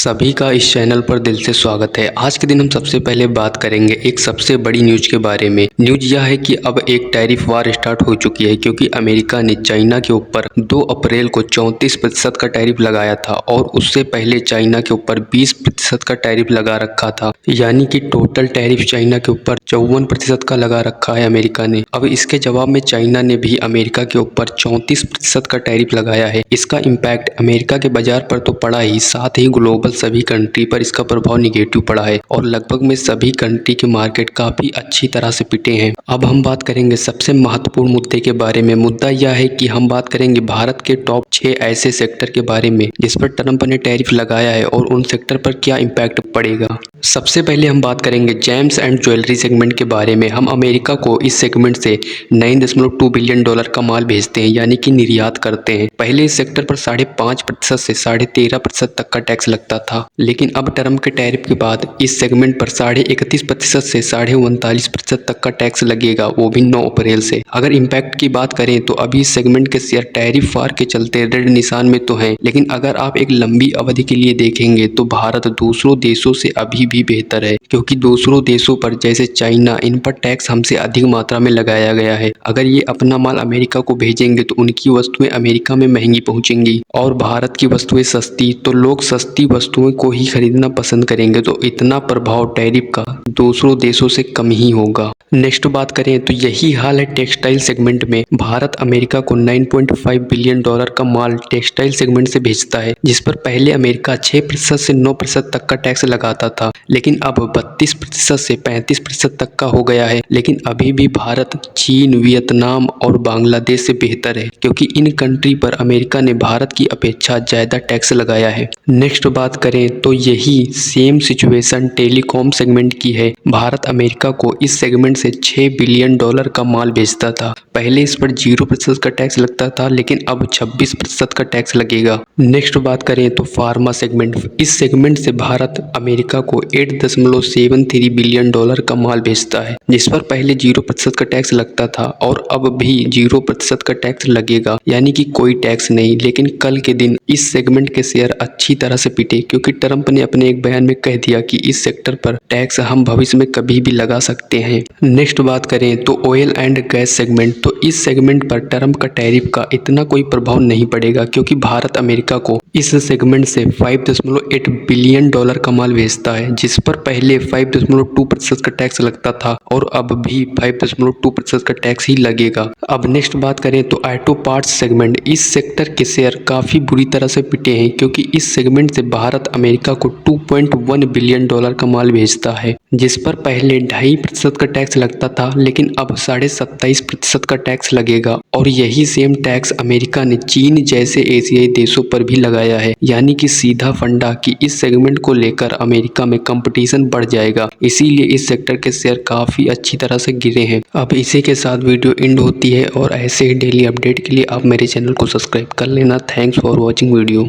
सभी का इस चैनल पर दिल से स्वागत है। आज के दिन हम सबसे पहले बात करेंगे एक सबसे बड़ी न्यूज के बारे में। न्यूज यह है कि अब एक टैरिफ वार स्टार्ट हो चुकी है क्योंकि अमेरिका ने चाइना के ऊपर 2 अप्रैल को 34% का टैरिफ लगाया था और उससे पहले चाइना के ऊपर 20% का टैरिफ लगा रखा था। यानी कि टोटल टैरिफ चाइना के ऊपर 54% का लगा रखा है अमेरिका ने। अब इसके जवाब में चाइना ने भी अमेरिका के ऊपर 34% का टैरिफ लगाया है। इसका इम्पैक्ट अमेरिका के बाजार पर तो पड़ा ही, साथ ही ग्लोबल सभी कंट्री पर इसका प्रभाव निगेटिव पड़ा है और लगभग में सभी कंट्री के मार्केट काफी अच्छी तरह से पिटे हैं। अब हम बात करेंगे सबसे महत्वपूर्ण मुद्दे के बारे में। मुद्दा यह है कि हम बात करेंगे भारत के टॉप 6 ऐसे सेक्टर के बारे में जिस पर ट्रंप ने टैरिफ लगाया है और उन सेक्टर पर क्या इम्पैक्ट पड़ेगा। सबसे पहले हम बात करेंगे जेम्स एंड ज्वेलरी सेगमेंट के बारे में। हम अमेरिका को इस सेगमेंट से $9.2 बिलियन का माल भेजते हैं, यानी कि निर्यात करते हैं। पहले इस सेक्टर पर 5.5% से 13.5% तक का टैक्स लगता था, लेकिन अब ट्रंप के टैरिफ के बाद इस सेगमेंट पर 31.5% से 39.5% तक का टैक्स लगेगा, वो भी 9 अप्रैल से। अगर इम्पैक्ट की बात करें तो अभी इस सेगमेंट के शेयर टैरिफ वार के चलते रेड निशान में तो हैं, लेकिन अगर आप एक लंबी अवधि के लिए देखेंगे तो भारत दूसरों देशों से अभी भी बेहतर है, क्योंकि दूसरों देशों पर जैसे चाइना, इन पर टैक्स हमसे अधिक मात्रा में लगाया गया है। अगर ये अपना माल अमेरिका को भेजेंगे तो उनकी वस्तुएं अमेरिका में महंगी पहुंचेंगी और भारत की वस्तुएं सस्ती, तो लोग सस्ती वस्तुओं को ही खरीदना पसंद करेंगे, तो इतना प्रभाव टैरिफ का दूसरों देशों से कम ही होगा। नेक्स्ट बात करें तो यही हाल है टेक्सटाइल सेगमेंट में। भारत अमेरिका को $9.5 बिलियन का माल टेक्सटाइल सेगमेंट से भेजता है, जिस पर पहले अमेरिका 6% से 9% तक का टैक्स लगाता था, लेकिन अब 32% से 35% तक का हो गया है। लेकिन अभी भी भारत चीन, वियतनाम और बांग्लादेश से बेहतर है, क्योंकि इन कंट्री पर अमेरिका ने भारत की अपेक्षा ज्यादा टैक्स लगाया है। नेक्स्ट बात करें तो यही सेम सिचुएशन टेलीकॉम सेगमेंट की है। भारत अमेरिका को इस सेगमेंट से $6 बिलियन का माल भेजता था। पहले इस पर 0% का टैक्स लगता था, लेकिन अब 26% का टैक्स लगेगा। नेक्स्ट बात करें तो फार्मा सेगमेंट। इस सेगमेंट से भारत अमेरिका को $8.73 बिलियन का माल भेजता है, जिस पर पहले 0% का टैक्स लगता था और अब भी 0% का टैक्स लगेगा, यानी कि कोई टैक्स नहीं। लेकिन कल के दिन इस सेगमेंट के शेयर अच्छी तरह से पिटे, क्योंकि ट्रंप ने अपने एक बयान में कह दिया कि इस सेक्टर पर टैक्स हम भविष्य में कभी भी लगा सकते हैं। नेक्स्ट बात करें तो ऑयल एंड गैस सेगमेंट। तो इस सेगमेंट पर ट्रंप का टैरिफ का इतना कोई प्रभाव नहीं पड़ेगा, क्योंकि भारत अमेरिका को इस सेगमेंट से $5.8 बिलियन का माल भेजता है, जिस पर पहले 5.2% का टैक्स लगता था और अब भी 5.2% का टैक्स ही लगेगा। अब नेक्स्ट बात करें तो ऑटो पार्ट्स सेगमेंट। इस सेक्टर के शेयर काफी बुरी तरह से पिटे हैं, क्योंकि इस सेगमेंट से भारत अमेरिका को $2.1 बिलियन का माल भेजता है, जिस पर पहले 2.5% का टैक्स लगता था, लेकिन अब 27.5% का टैक्स लगेगा। और यही सेम टैक्स अमेरिका ने चीन जैसे एशियाई देशों पर भी लगाया है, यानी कि सीधा फंडा कि इस सेगमेंट को लेकर अमेरिका में कंपटीशन बढ़ जाएगा। इसीलिए इस सेक्टर के शेयर काफी अच्छी तरह से गिरे हैं। अब इसी के साथ वीडियो एंड होती है और ऐसे ही डेली अपडेट के लिए आप मेरे चैनल को सब्सक्राइब कर लेना। Thanks for watching video.